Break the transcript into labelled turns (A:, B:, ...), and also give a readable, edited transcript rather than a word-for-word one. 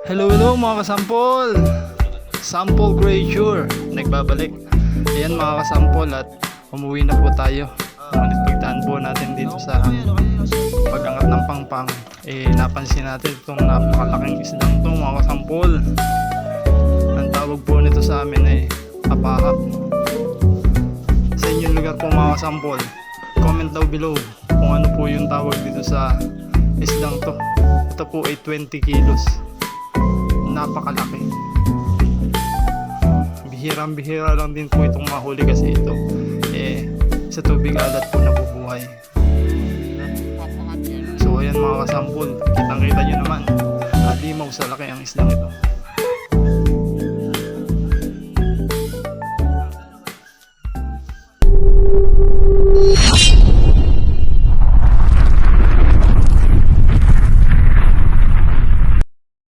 A: Hello mga kasampol. Sample Creature nagbabalik. Ayan mga kasampol, at umuwi na po tayo. Ngunit pagdaan po natin dito sa pag-angat ng pangpang, napansin natin itong napakalaking isdang to mga kasampol. Ang tawag po nito sa amin ay apahak. Sa inyong lugar po mga kasampol, comment down below kung ano po yung tawag dito sa isdang to. Ito po ay 20 kilos. Napakalaki. Bihirang-bihira lang din po itong mahuli kasi ito sa tubig alat po nabubuhay. So ayan mga kasampol, kitang kita nyo naman, halimaw sa laki ang isdang ito.